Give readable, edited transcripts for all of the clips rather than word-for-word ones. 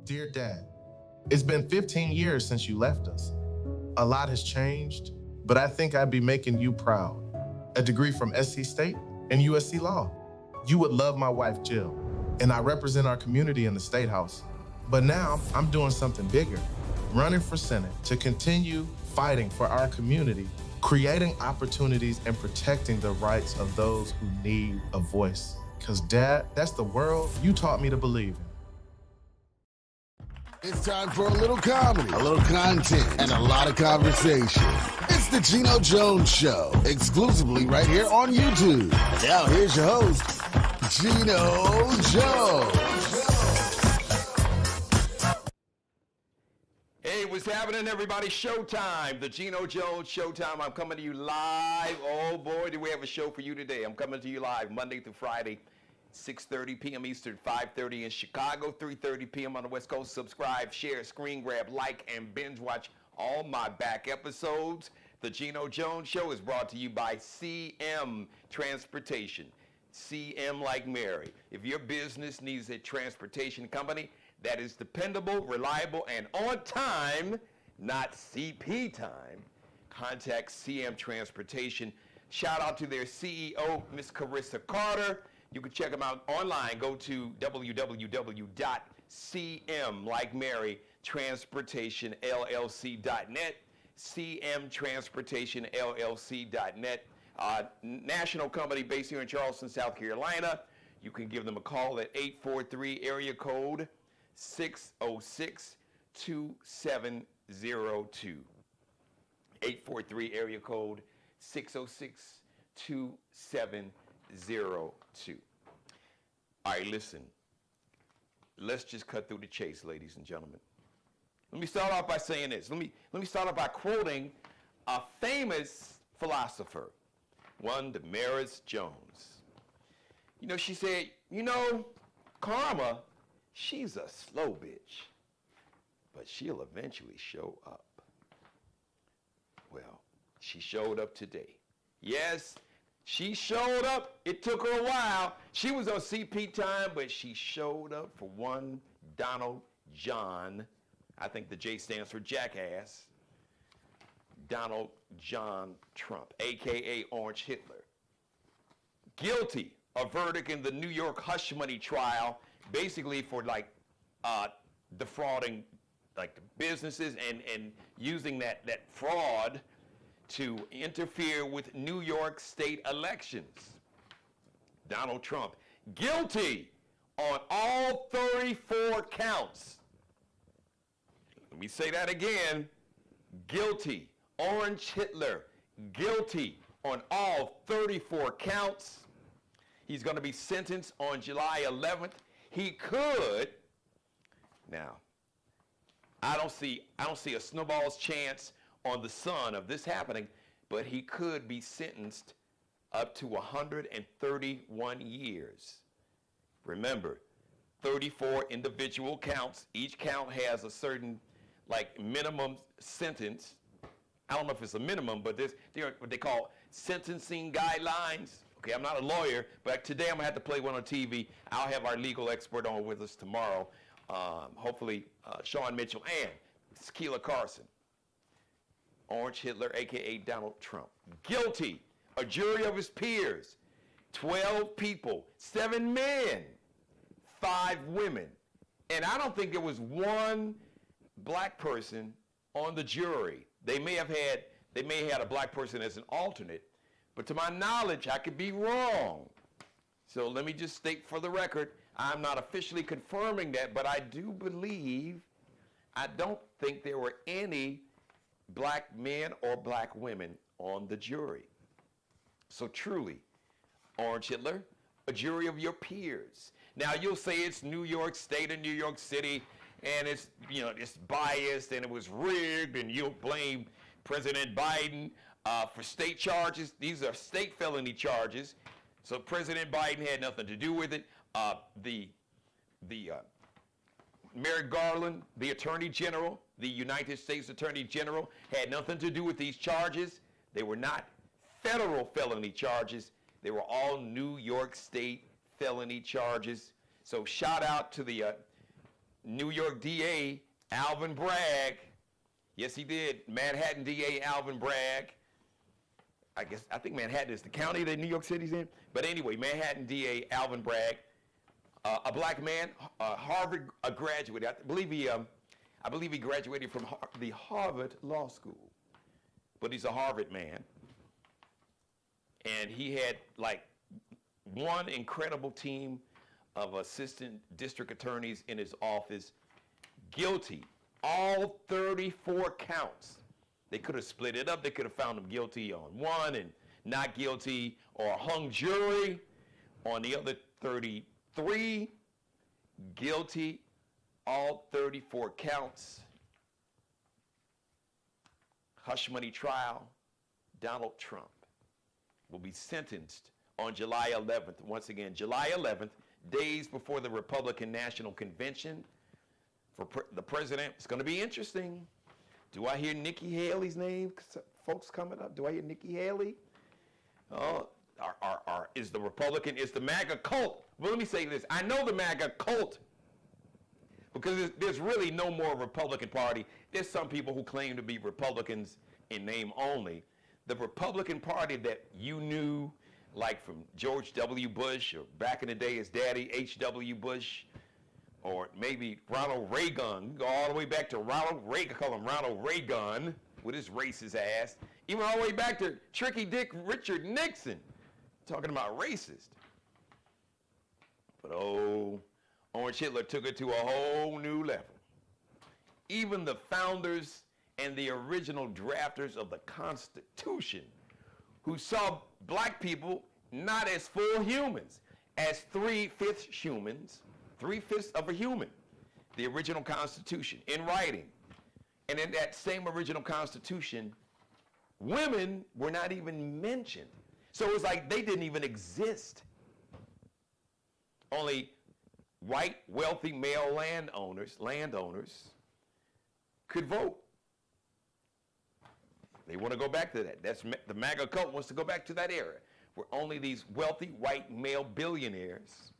Dear Dad, it's been 15 years since you left us. A lot has changed, but I think I'd be making you proud. A degree from SC State and USC Law. You would love my wife, Jill, and I represent our community in the State House. But now I'm doing something bigger, running for Senate to continue fighting for our community, creating opportunities and protecting the rights of those who need a voice. Because Dad, that's the world you taught me to believe in. It's time for a little comedy, a little content, and a lot of conversation. It's the Geno Jones Show, exclusively right here on YouTube. And now here's your host, Geno Jones. Hey, what's happening, everybody? Showtime, the Geno Jones Showtime. I'm coming to you live. Oh boy, do we have a show for you today. I'm coming to you live Monday through Friday, 6:30 p.m. Eastern, 5:30 in Chicago, 3:30 p.m. on the West Coast. Subscribe, share, screen grab, like, and binge watch all my back episodes. The Geno Jones Show is brought to you by CM Transportation. CM like Mary. If your business needs a transportation company that is dependable, reliable, and on time, not CP time, contact CM Transportation. Shout out to their CEO, Miss Carissa Carter. You can check them out online. Go to www.cmlikemarytransportationllc.net, cmtransportationllc.net. National company based here in Charleston, South Carolina. You can give them a call at 843 area code 606-2702. 843 area code 606-2702. All right, listen. Let's just cut through the chase, ladies and gentlemen. Let me start off by saying this. Let me start off by quoting a famous philosopher, one Damaris Jones. You know, she said, you know, karma, she's a slow bitch, but she'll eventually show up. Well, she showed up today. Yes, she showed up. It took her a while. She was on CP time, but she showed up for one Donald John. I think the J stands for jackass. Donald John Trump, a.k.a. Orange Hitler. Guilty. A verdict in the New York hush money trial, basically for defrauding the businesses and using that fraud to interfere with New York state elections. Donald Trump, guilty on all 34 counts. Let me say that again. Guilty. Orange Hitler, guilty on all 34 counts. He's going to be sentenced on July 11th. He could, now, I don't see a snowball's chance on the sun of this happening, but he could be sentenced up to 131 years. Remember, 34 individual counts. Each count has a certain minimum sentence. I don't know if it's a minimum, but they're what they call sentencing guidelines. Okay, I'm not a lawyer, but today I'm gonna have to play one on TV. I'll have our legal expert on with us tomorrow. Hopefully, Sean Mitchell and Keela Carson. Orange Hitler, AKA Donald Trump. Guilty. A jury of his peers. 12 people, 7 men, 5 women. And I don't think there was one black person on the jury. They may have had a black person as an alternate, but to my knowledge, I could be wrong. So let me just state for the record, I'm not officially confirming that, but I do believe, I don't think there were any black men or black women on the jury. So truly, Orange Hitler, a jury of your peers. Now you'll say it's New York State and New York City, and it's biased and it was rigged, and you'll blame President Biden for state charges. These are state felony charges, so President Biden had nothing to do with it. Merrick Garland, the Attorney General, the United States Attorney General, had nothing to do with these charges. They were not federal felony charges. They were all New York State felony charges. So shout out to the New York DA Alvin Bragg. Yes, he did. Manhattan DA Alvin Bragg. I think Manhattan is the county that New York City's in. But anyway, Manhattan DA Alvin Bragg, a black man, Harvard graduate. I believe he graduated from the Harvard Law School. But he's a Harvard man. And he had like one incredible team of assistant district attorneys in his office, guilty, all 34 counts. They could have split it up. They could have found him guilty on one and not guilty, or a hung jury on the other 33. Guilty, all 34 counts. Hush money trial. Donald Trump will be sentenced on July 11th. Once again, July 11th, days before the Republican National Convention for the president. It's going to be interesting. Do I hear Nikki Haley's name, folks, coming up? Do I hear Nikki Haley? Is the Republican, is the MAGA cult? Well, let me say this. I know the MAGA cult because there's really no more Republican Party. There's some people who claim to be Republicans in name only. The Republican Party that you knew, like from George W. Bush, or back in the day his daddy, H.W. Bush, or maybe Ronald Reagan, go all the way back to Ronald Reagan, call him Ronald Reagan, with his racist ass, even all the way back to Tricky Dick Richard Nixon, talking about racist. But Orange Hitler took it to a whole new level. Even the founders and the original drafters of the Constitution, who saw black people not as full humans, as 3/5 humans, 3/5 of a human, the original Constitution, in writing. And in that same original Constitution, women were not even mentioned. So it was like they didn't even exist. Only white, wealthy male landowners could vote. They want to go back to that. That's the MAGA cult wants to go back to that era, where only these wealthy white male billionaires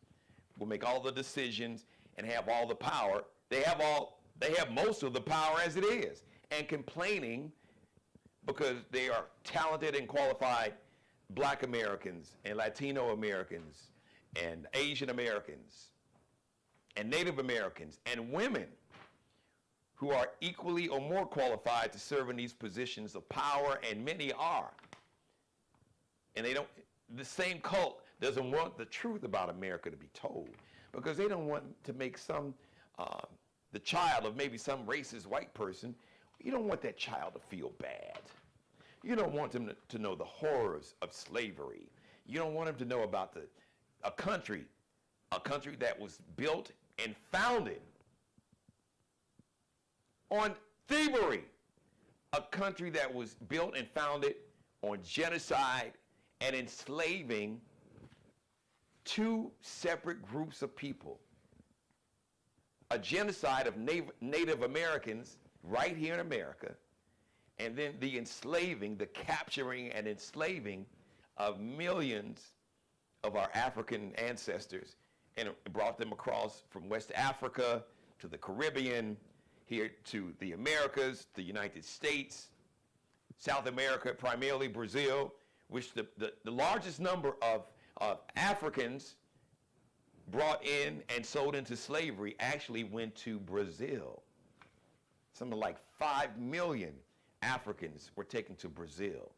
will make all the decisions and have all the power. They have most of the power as it is, and complaining because they are talented and qualified black Americans and Latino Americans and Asian Americans and Native Americans and women who are equally or more qualified to serve in these positions of power, and many are. And the same cult doesn't want the truth about America to be told, because they don't want to make the child of maybe some racist white person, you don't want that child to feel bad. You don't want them to know the horrors of slavery. You don't want them to know about a country that was built and founded on thievery, a country that was built and founded on genocide and enslaving two separate groups of people. A genocide of Native Americans right here in America, and then the capturing and enslaving of millions of our African ancestors, and it brought them across from West Africa to the Caribbean, here to the Americas, the United States, South America, primarily Brazil, which the largest number of Africans brought in and sold into slavery actually went to Brazil. Something like 5 million Africans were taken to Brazil.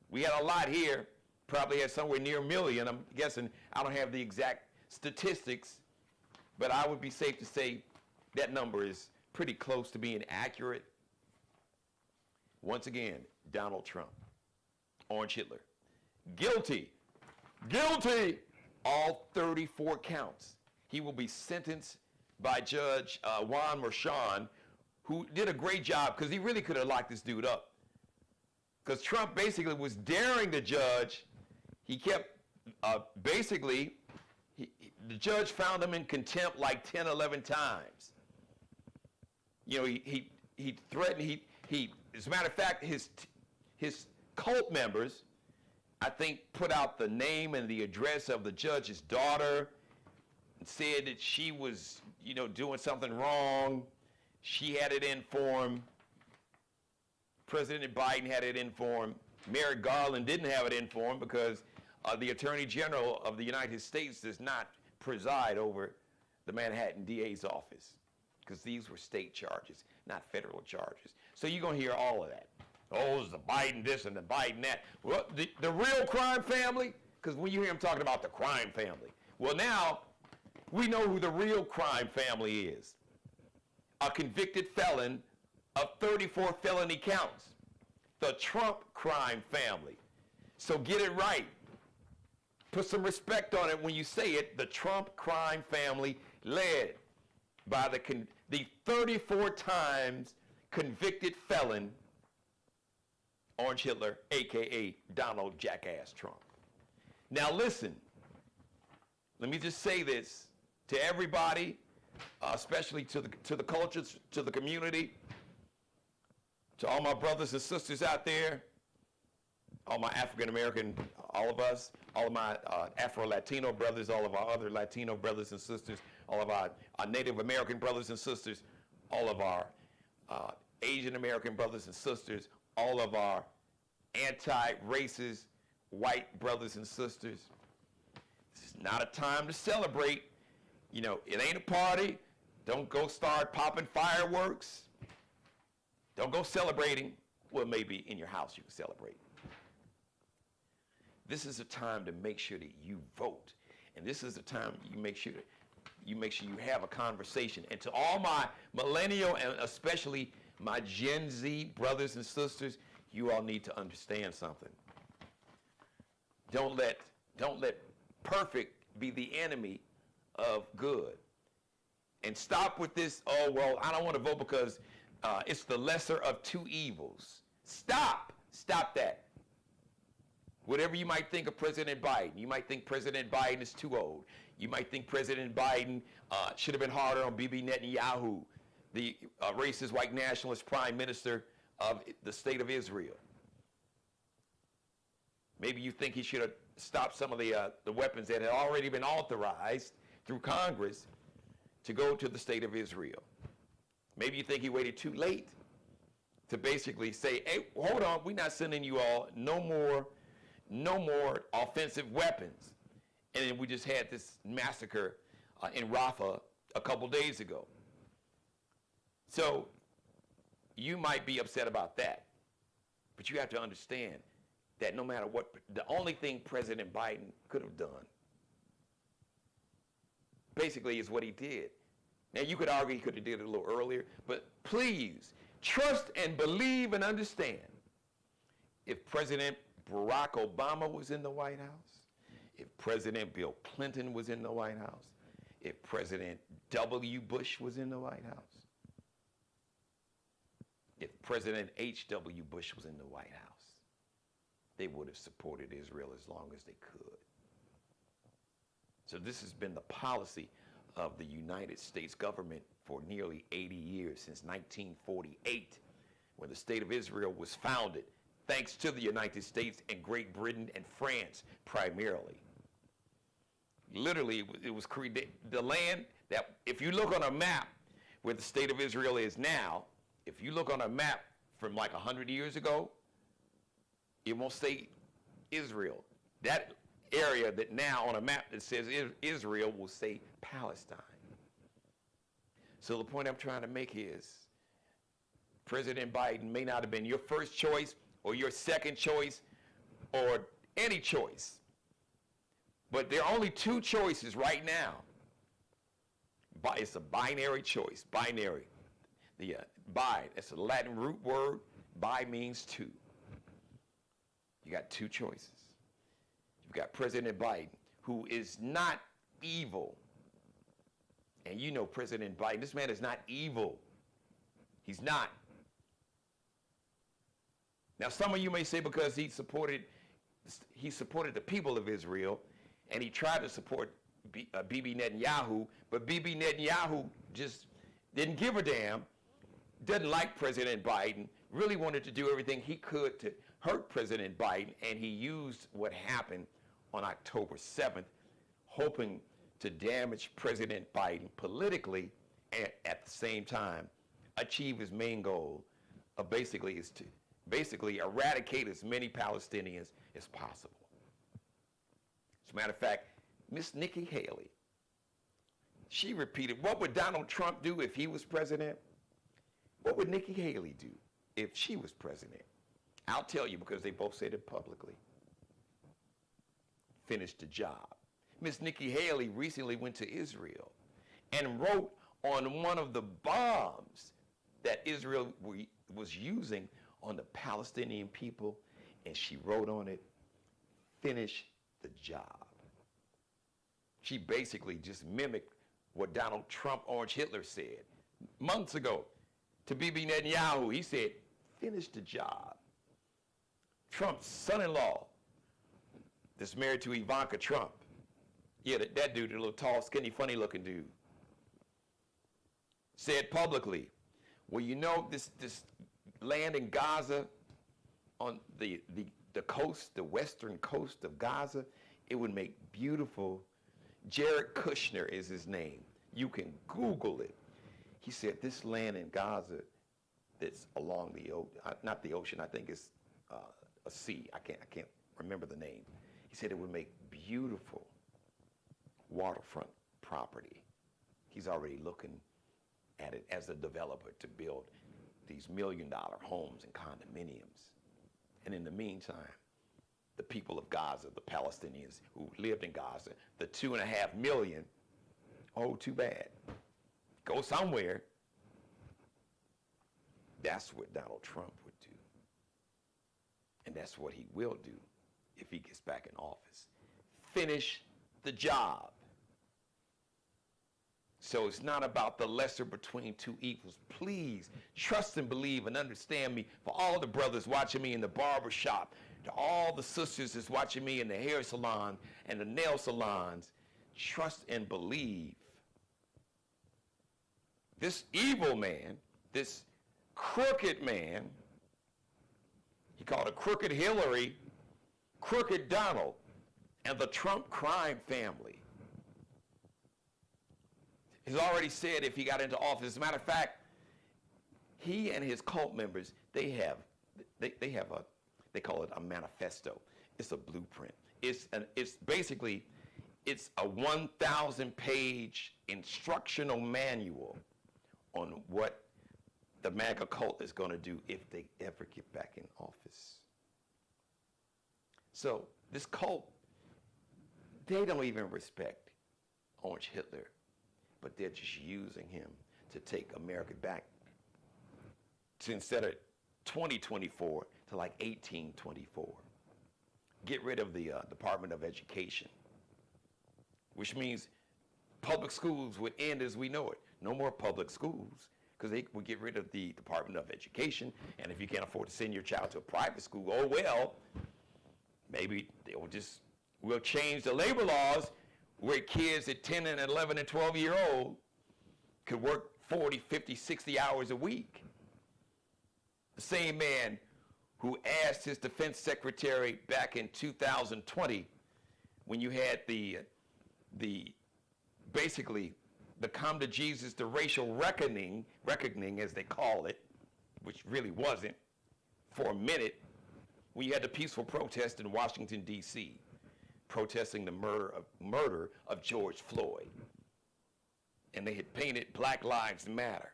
We had a lot here, probably had somewhere near 1 million. I'm guessing, I don't have the exact statistics, but I would be safe to say that number is pretty close to being accurate. Once again, Donald Trump, Orange Hitler, guilty, all 34 counts. He will be sentenced by Judge Juan Merchan, who did a great job, because he really could have locked this dude up. Because Trump basically was daring the judge. He kept, the judge found him in contempt like 10, 11 times. You know, he threatened, as a matter of fact, his cult members, I think, put out the name and the address of the judge's daughter, said that she was, doing something wrong. She had it informed. President Biden had it informed. Merrick Garland didn't have it informed because the Attorney General of the United States does not preside over the Manhattan DA's office because these were state charges, not federal charges. So you're going to hear all of that. Oh, it's the Biden this and the Biden that. Well, the real crime family, because when you hear him talking about the crime family, well, now we know who the real crime family is. A convicted felon of 34 felony counts. The Trump crime family. So get it right. Put some respect on it when you say it. The Trump crime family, led by the 34 times convicted felon Orange Hitler, a.k.a. Donald Jackass Trump. Now listen, let me just say this to everybody, especially to the cultures, to the community, to all my brothers and sisters out there, all my African American, all of us, all of my Afro-Latino brothers, all of our other Latino brothers and sisters, all of our Native American brothers and sisters, all of our Asian American brothers and sisters, all of our anti-racist white brothers and sisters. This is not a time to celebrate. It ain't a party. Don't go start popping fireworks. Don't go celebrating. Well, maybe in your house you can celebrate. This is a time to make sure that you vote. And this is a time you make sure you have a conversation. And to all my millennial and especially my Gen Z brothers and sisters, you all need to understand something. Don't let perfect be the enemy of good. And stop with this, oh, well, I don't want to vote because it's the lesser of two evils. Stop that. Whatever you might think of President Biden, you might think President Biden is too old. You might think President Biden should have been harder on Bibi Netanyahu, the racist white nationalist prime minister of the state of Israel. Maybe you think he should have stopped some of the weapons that had already been authorized through Congress to go to the state of Israel. Maybe you think he waited too late to basically say, hey, hold on, we're not sending you all no more offensive weapons. And then we just had this massacre in Rafah a couple days ago. So you might be upset about that, but you have to understand that no matter what, the only thing President Biden could have done basically is what he did. Now you could argue he could have did it a little earlier, but please trust and believe and understand. If President Barack Obama was in the White House, if President Bill Clinton was in the White House, if President W. Bush was in the White House, if President H.W. Bush was in the White House, they would have supported Israel as long as they could. So this has been the policy of the United States government for nearly 80 years, since 1948, when the state of Israel was founded, thanks to the United States and Great Britain and France primarily. Literally, it was created, the land that, if you look on a map where the state of Israel is now, if you look on a map from like 100 years ago, it won't say Israel. That area that now on a map that says Israel will say Palestine. So the point I'm trying to make is President Biden may not have been your first choice or your second choice or any choice. But there are only two choices right now. It's a binary choice, binary. The bi, that's a Latin root word. Bi means two. You got two choices. You've got President Biden, who is not evil. And you know President Biden, this man is not evil. He's not. Now some of you may say because he supported the people of Israel, and he tried to support Bibi Netanyahu, but Bibi Netanyahu just didn't give a damn, doesn't like President Biden, really wanted to do everything he could to hurt President Biden, and he used what happened on October 7th, hoping to damage President Biden politically and at the same time achieve his main goal of basically eradicate as many Palestinians as possible. As a matter of fact, Miss Nikki Haley, she repeated, what would Donald Trump do if he was president? What would Nikki Haley do if she was president? I'll tell you, because they both said it publicly. Finish the job. Miss Nikki Haley recently went to Israel and wrote on one of the bombs that Israel was using on the Palestinian people, and she wrote on it, finish the job. She basically just mimicked what Donald Trump, Orange Hitler, said months ago to Bibi Netanyahu. He said, finish the job. Trump's son-in-law, that's married to Ivanka Trump, yeah, that dude, the little tall, skinny, funny-looking dude, said publicly, well, you know, this land in Gaza, on the coast, the western coast of Gaza, it would make beautiful. Jared Kushner is his name. You can Google it. He said this land in Gaza that's along the not the ocean, I think it's a sea. I can't remember the name. He said it would make beautiful waterfront property. He's already looking at it as a developer to build these $1 million homes and condominiums. And in the meantime, the people of Gaza, the Palestinians who lived in Gaza, the 2.5 million, oh, too bad. Go somewhere. That's what Donald Trump would do. And that's what he will do if he gets back in office. Finish the job. So it's not about the lesser between two evils. Please trust and believe and understand me. For all the brothers watching me in the barber shop, to all the sisters that's watching me in the hair salon and the nail salons, trust and believe. This evil man, this crooked man, he called it Crooked Hillary, Crooked Donald, and the Trump crime family, has already said if he got into office, as a matter of fact, he and his cult members, they call it a manifesto. It's a blueprint. It's basically a 1,000-page instructional manual on what the MAGA cult is going to do if they ever get back in office. So this cult, they don't even respect Orange Hitler, but they're just using him to take America back to, instead of 2024, to like 1824. Get rid of the Department of Education, which means public schools would end as we know it. No more public schools, because they would get rid of the Department of Education, and if you can't afford to send your child to a private school, oh well, maybe we'll change the labor laws where kids at 10 and 11 and 12-year-old could work 40, 50, 60 hours a week. The same man who asked his defense secretary back in 2020, when you had the basically the come to Jesus, the racial reckoning as they call it, which really wasn't, for a minute, when you had the peaceful protest in Washington, D.C., protesting the murder of George Floyd. And they had painted Black Lives Matter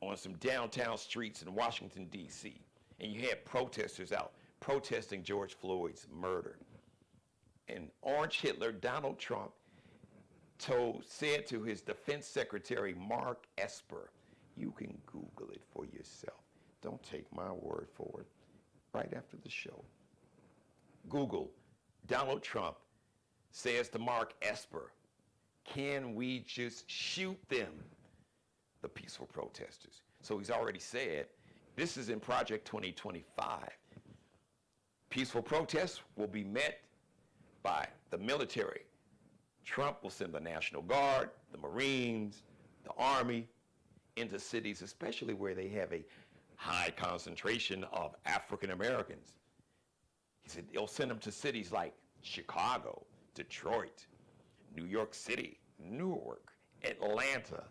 on some downtown streets in Washington, D.C. And you had protesters out protesting George Floyd's murder. And Orange Hitler, Donald Trump, said to his defense secretary, Mark Esper, you can Google it for yourself. Don't take my word for it. Right after the show. Google, Donald Trump says to Mark Esper, can we just shoot them, the peaceful protesters? So he's already said, this is in Project 2025. Peaceful protests will be met by the military. Trump will send the National Guard, the Marines, the Army into cities, especially where they have a high concentration of African Americans. He said he'll send them to cities like Chicago, Detroit, New York City, Newark, Atlanta,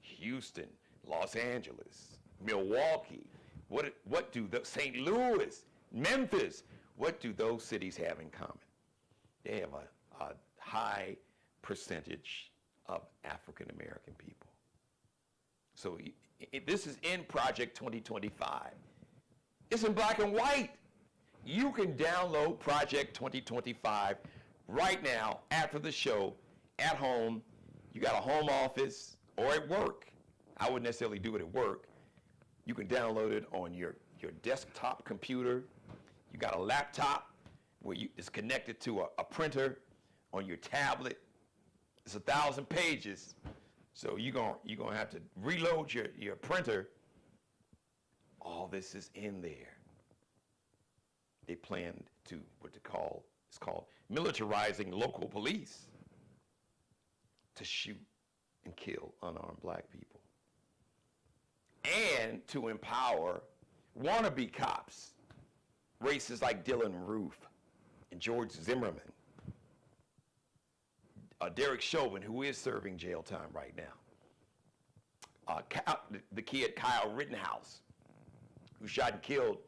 Houston, Los Angeles, Milwaukee. What do the St. Louis, Memphis, what do those cities have in common? They have a high percentage of African American people. So this is in Project 2025. It's in black and white. You can download Project 2025 right now after the show at home. You got a home office or at work. I wouldn't necessarily do it at work. You can download it on your desktop computer. You got a laptop where it's connected to a printer on your tablet. It's 1,000 pages. So you're gonna have to reload your printer. All this is in there. They plan to it's called militarizing local police to shoot and kill unarmed black people. And to empower wannabe cops, racists like Dylan Roof and George Zimmerman, Derek Chauvin, who is serving jail time right now, the kid Kyle Rittenhouse, who shot and killed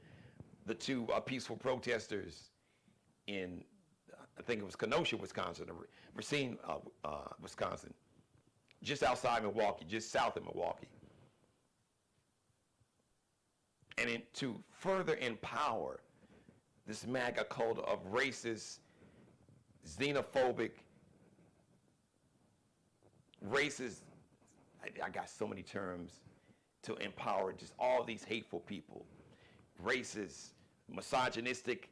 the two peaceful protesters in, I think it was Kenosha, Wisconsin, or Racine, Wisconsin, just outside Milwaukee, just south of Milwaukee. And to further empower this MAGA cult of racist, xenophobic, racist, I got so many terms, to empower just all these hateful people, racist, misogynistic,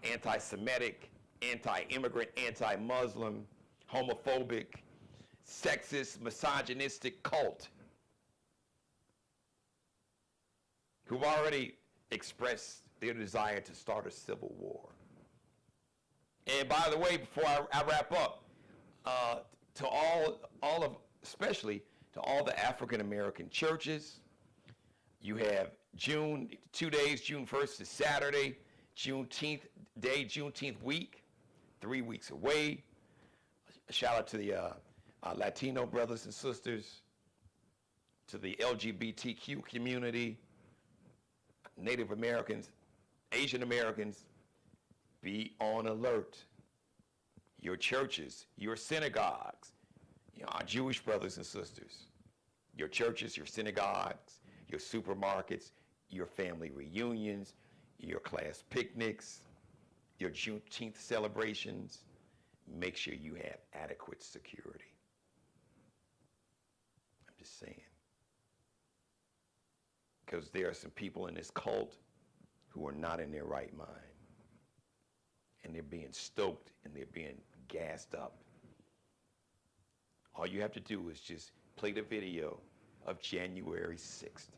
anti-Semitic, anti-immigrant, anti-Muslim, homophobic, sexist, misogynistic cult who've already expressed their desire to start a civil war. And by the way, before I wrap up, to all of, especially to all the African American churches, you have June, 2 days, June 1st is Saturday, Juneteenth day, Juneteenth week, 3 weeks away. A shout out to the Latino brothers and sisters, to the LGBTQ community, Native Americans, Asian Americans. Be on alert. Your churches, your synagogues, our Jewish brothers and sisters, your churches, your synagogues, your supermarkets, your family reunions, your class picnics, your Juneteenth celebrations, make sure you have adequate security. I'm just saying. Because there are some people in this cult who are not in their right mind. And they're being stoked and they're being gassed up. All you have to do is just play the video of January 6th.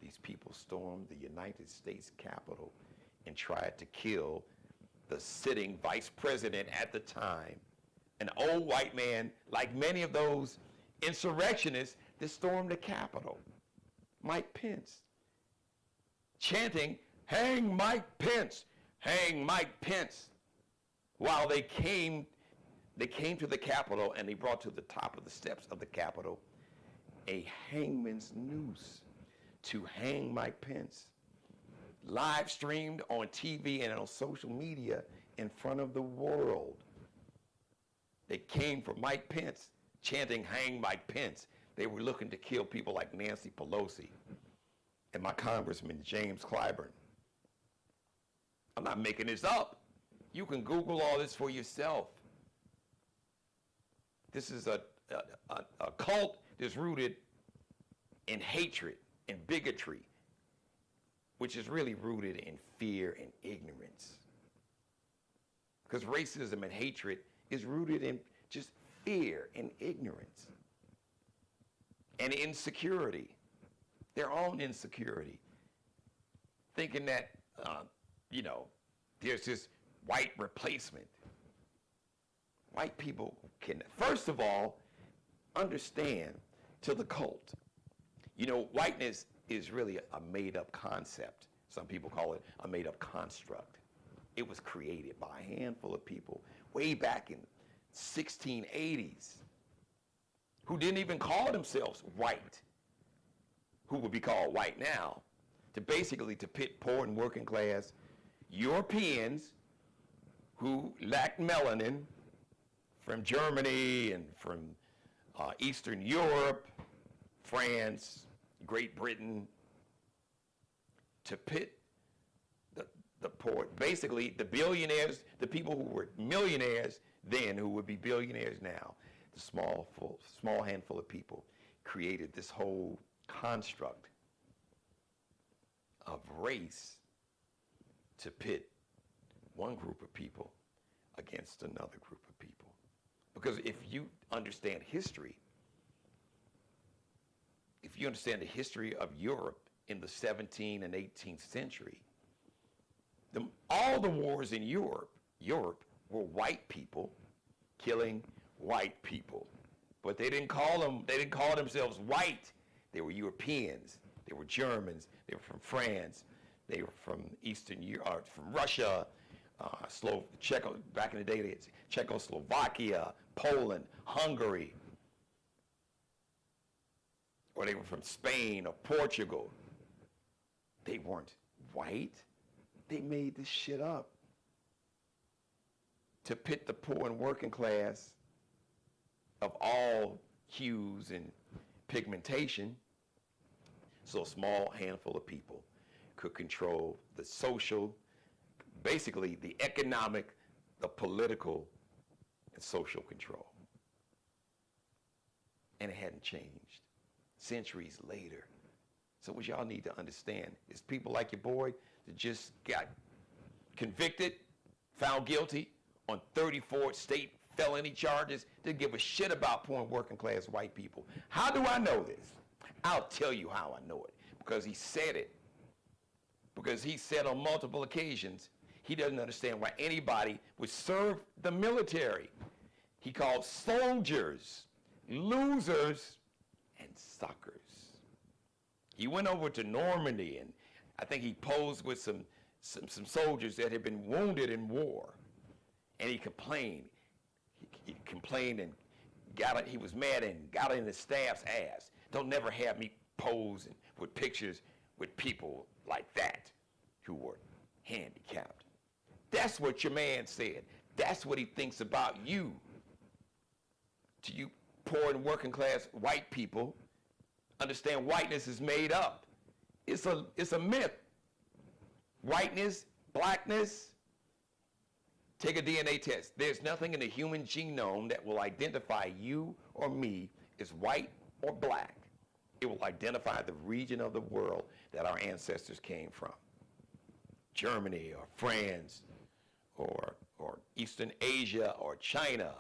These people stormed the United States Capitol and tried to kill the sitting vice president at the time, an old white man, like many of those insurrectionists that stormed the Capitol, Mike Pence, chanting, "Hang Mike Pence, hang Mike Pence," while they came to the Capitol and they brought to the top of the steps of the Capitol a hangman's noose to hang Mike Pence, live streamed on TV and on social media in front of the world. They came for Mike Pence, chanting, "Hang Mike Pence." They were looking to kill people like Nancy Pelosi and my Congressman James Clyburn. I'm not making this up. You can Google all this for yourself. This is a cult that's rooted in hatred and bigotry, which is really rooted in fear and ignorance. Because racism and hatred is rooted in just fear and ignorance and insecurity, their own insecurity, thinking that, there's this white replacement. White people can, first of all, understand to the cult. Whiteness is really a made-up concept. Some people call it a made-up construct. It was created by a handful of people way back in 1680s. who didn't even call themselves white, who would be called white now, to pit poor and working class Europeans who lacked melanin from Germany and from Eastern Europe, France, Great Britain, to pit the poor, basically the billionaires, the people who were millionaires then who would be billionaires now, the small handful of people created this whole construct of race to pit one group of people against another group of people. Because if you understand history, if you understand the history of Europe in the 17th and 18th century, all the wars in Europe were white people killing white people. But they didn't call themselves white. They were Europeans, they were Germans, they were from France, they were from Eastern Europe, from Russia, back in the day, it's Czechoslovakia, Poland, Hungary, or they were from Spain or Portugal. They weren't white. They made this shit up to pit the poor and working class of all hues and pigmentation, so a small handful of people could control the social, basically the economic, the political, and social control. And it hadn't changed centuries later. So what y'all need to understand is people like your boy that just got convicted, found guilty on 34 state felony charges, didn't give a shit about poor and working class white people. How do I know this? I'll tell you how I know it. Because he said it. Because he said on multiple occasions, he doesn't understand why anybody would serve the military. He called soldiers losers and suckers. He went over to Normandy, and I think he posed with some soldiers that had been wounded in war. And he complained. He complained and he was mad and got in the staff's ass. Don't never have me posing with pictures with people like that who were handicapped. That's what your man said. That's what he thinks about you. To you poor and working class white people, understand whiteness is made up. It's a myth. Whiteness, blackness, take a DNA test. There's nothing in the human genome that will identify you or me as white or black. It will identify the region of the world that our ancestors came from. Germany or France or Eastern Asia or China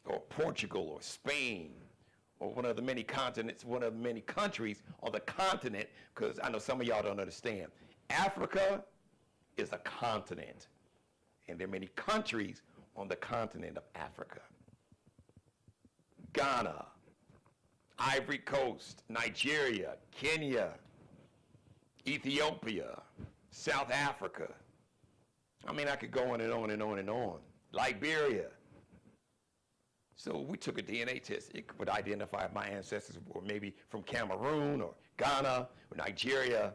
or Portugal or Spain or one of the many continents, one of the many countries on the continent, because I know some of y'all don't understand. Africa is a continent, and there are many countries on the continent of Africa. Ghana, Ivory Coast, Nigeria, Kenya, Ethiopia, South Africa. I mean, I could go on and on and on and on. Liberia. So we took a DNA test. It would identify if my ancestors were maybe from Cameroon or Ghana or Nigeria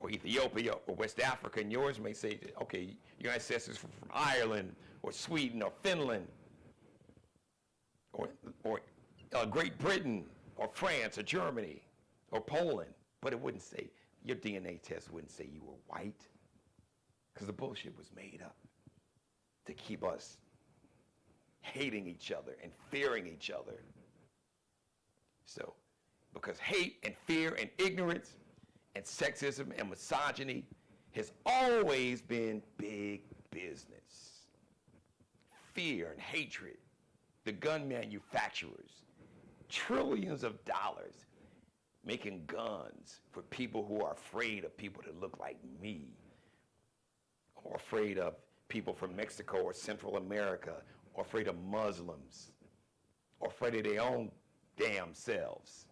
or Ethiopia or West Africa, and yours may say, okay, your ancestors were from Ireland or Sweden or Finland or Great Britain or France or Germany or Poland, but it wouldn't say, your DNA test wouldn't say you were white, because the bullshit was made up to keep us hating each other and fearing each other. So, because hate and fear and ignorance and sexism and misogyny has always been big business. Fear and hatred, the gun manufacturers, trillions of dollars making guns for people who are afraid of people that look like me, or afraid of people from Mexico or Central America, or afraid of Muslims, or afraid of their own damn selves.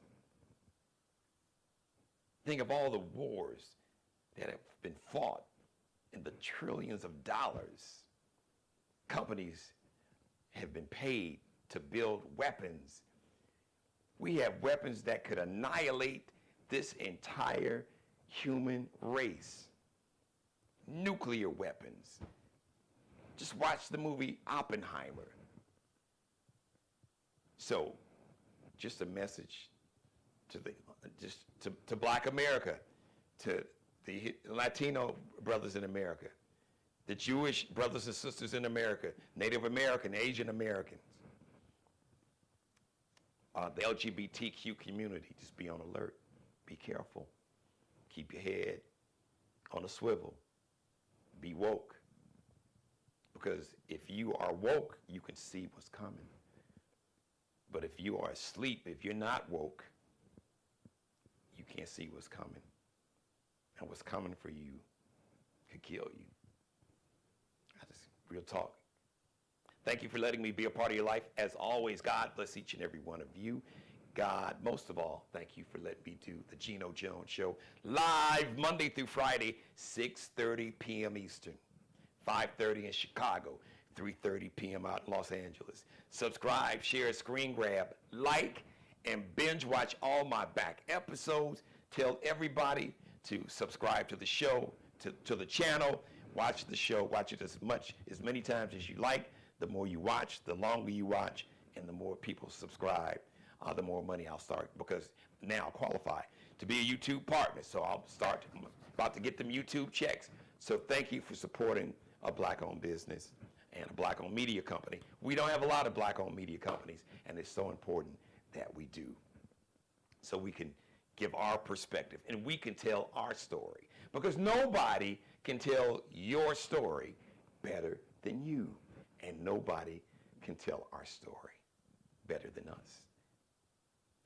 Think of all the wars that have been fought in the trillions of dollars companies have been paid to build weapons. We have weapons that could annihilate this entire human race. Nuclear weapons. Just watch the movie Oppenheimer. So, just a message to to Black America, to the Latino brothers in America, the Jewish brothers and sisters in America, Native American, Asian Americans, the LGBTQ community. Just be on alert. Be careful. Keep your head on a swivel. Be woke. Because if you are woke, you can see what's coming. But if you are asleep, if you're not woke, you can't see what's coming. And what's coming for you could kill you. Real talk. Thank you for letting me be a part of your life. As always, God bless each and every one of you. God, most of all, thank you for letting me do the Geno Jones Show live Monday through Friday, 6:30 p.m. Eastern, 5:30 in Chicago, 3:30 p.m. out in Los Angeles. Subscribe, share, screen grab, like, and binge watch all my back episodes. Tell everybody to subscribe to the show, to the channel. Watch the show. Watch it as many times as you like. The more you watch, the longer you watch, and the more people subscribe, the more money I'll start, because now I qualify to be a YouTube partner. So I'm about to get them YouTube checks. So thank you for supporting a Black-owned business and a Black-owned media company. We don't have a lot of Black-owned media companies, and it's so important that we do. So we can give our perspective, and we can tell our story, because nobody can tell your story better than you, and nobody can tell our story better than us.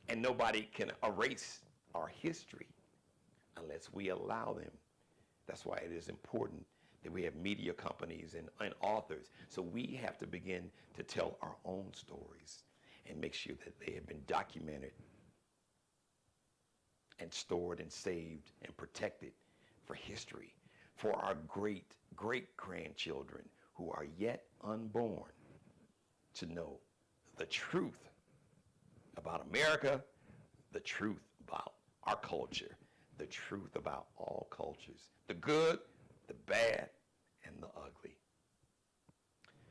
And nobody can erase our history unless we allow them. That's why it is important that we have media companies and authors. So we have to begin to tell our own stories and make sure that they have been documented and stored and saved and protected for history, for our great-great-grandchildren who are yet unborn to know the truth about America, the truth about our culture, the truth about all cultures, the good, the bad, and the ugly.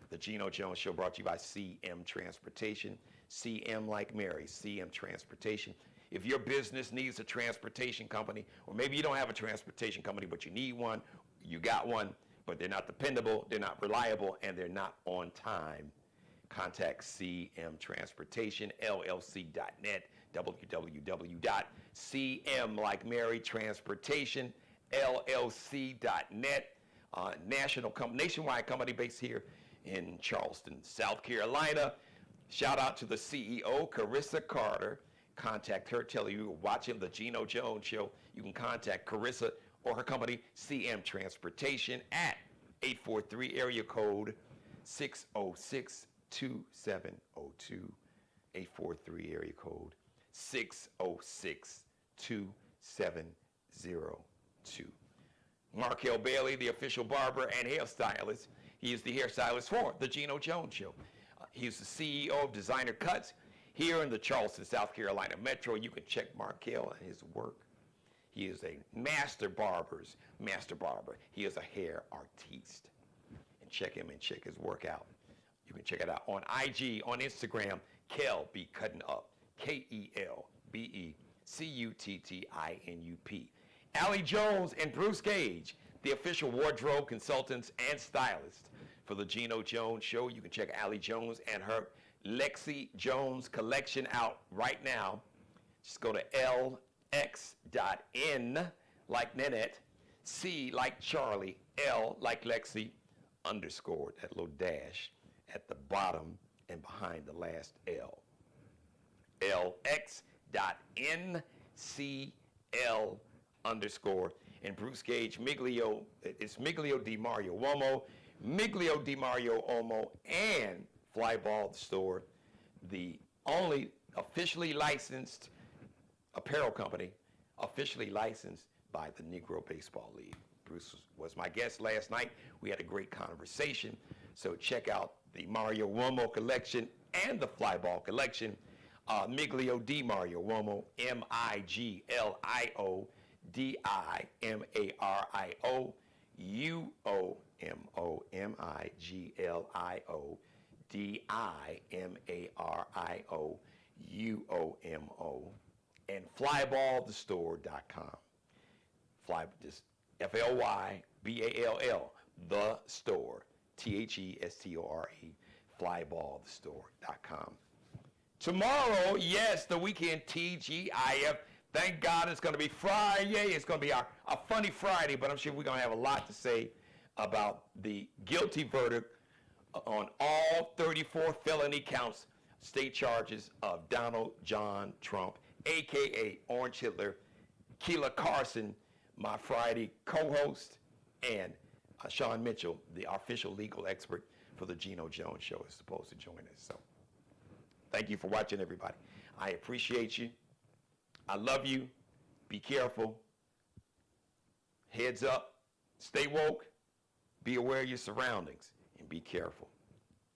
The Geno Jones Show brought to you by CM Transportation. CM like Mary, CM Transportation. If your business needs a transportation company, or maybe you don't have a transportation company, but you need one, you got one, but they're not dependable, they're not reliable, and they're not on time, contact CM Transportation, LLC.net, www.cm like Mary Transportation, LLC.net, nationwide company based here in Charleston, South Carolina. Shout out to the CEO, Carissa Carter. Contact her, tell her you're watching the Geno Jones Show. You can contact Carissa or her company, CM Transportation, at 843 area code 606-2702. 843 area code 606-2702. Markel Bailey, the official barber and hairstylist. He is the hairstylist for the Geno Jones Show. He is the CEO of Designer Cuts here in the Charleston, South Carolina metro. You can check Markel and his work. He is a master barber. He is a hair artiste. And check him and check his work out. You can check it out on IG, on Instagram, Kel Be Cutting Up. KELBECUTTINUP. Allie Jones and Bruce Gage, the official wardrobe consultants and stylists for the Geno Jones Show. You can check Allie Jones and her Lexi Jones collection out right now. Just go to lx.n like Nanette, C like Charlie, L like Lexi, underscore, that little dash at the bottom and behind the last L. lx.ncl underscore. And Bruce Gage, Miglio, it's Miglio Di Mario Uomo, Miglio Di Mario Uomo, and Flyball Store, the only officially licensed apparel company, officially licensed by the Negro Baseball League. Bruce was my guest last night. We had a great conversation. So check out the Mario Uomo collection and the fly ball collection. Miglio Di Mario Uomo, Miglio Dimario Uomo, Miglio Dimario Uomo, and flyballthestore.com. Fly, just FLYBALL, the store, THESTORE, flyballthestore.com. Tomorrow, yes, the weekend TGIF. Thank God it's going to be Friday. It's going to be our funny Friday, but I'm sure we're going to have a lot to say about the guilty verdict on all 34 felony counts, state charges of Donald John Trump, a.k.a. Orange Hitler, Keela Carson, my Friday co-host, and Sean Mitchell, the official legal expert for the Geno Jones Show, is supposed to join us. So thank you for watching, everybody. I appreciate you. I love you. Be careful. Heads up. Stay woke. Be aware of your surroundings, and be careful.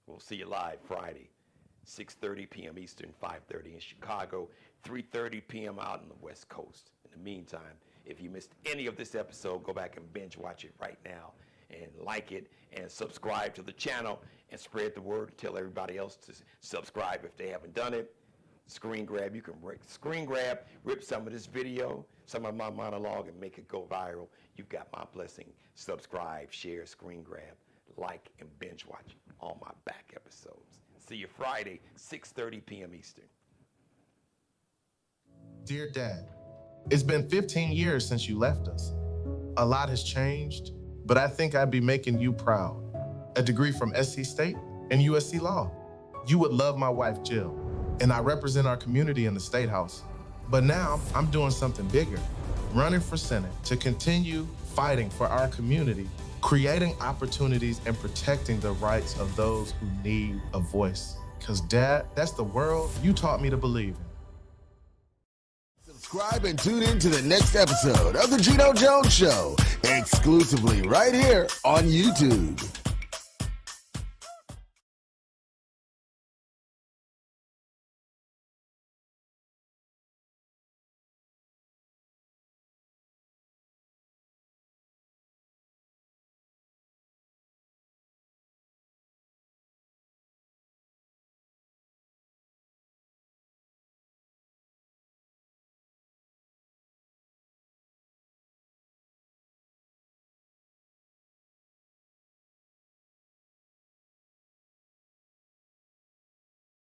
We'll see you live Friday, 6:30 p.m. Eastern, 5:30 in Chicago, 3:30 p.m. out on the West Coast. In the meantime, if you missed any of this episode, go back and binge watch it right now, and like it, and subscribe to the channel, and spread the word. Tell everybody else to subscribe if they haven't done it. Screen grab, you can screen grab, rip some of this video, some of my monologue, and make it go viral. You've got my blessing. Subscribe, share, screen grab, like, and binge watch all my back episodes. See you Friday, 6:30 p.m. Eastern. Dear Dad, it's been 15 years since you left us. A lot has changed, but I think I'd be making you proud. A degree from SC State and USC Law. You would love my wife, Jill, and I represent our community in the State House. But now I'm doing something bigger, running for Senate to continue fighting for our community, creating opportunities and protecting the rights of those who need a voice. Because Dad, that's the world you taught me to believe in. Subscribe and tune in to the next episode of The Geno Jones Show, exclusively right here on YouTube.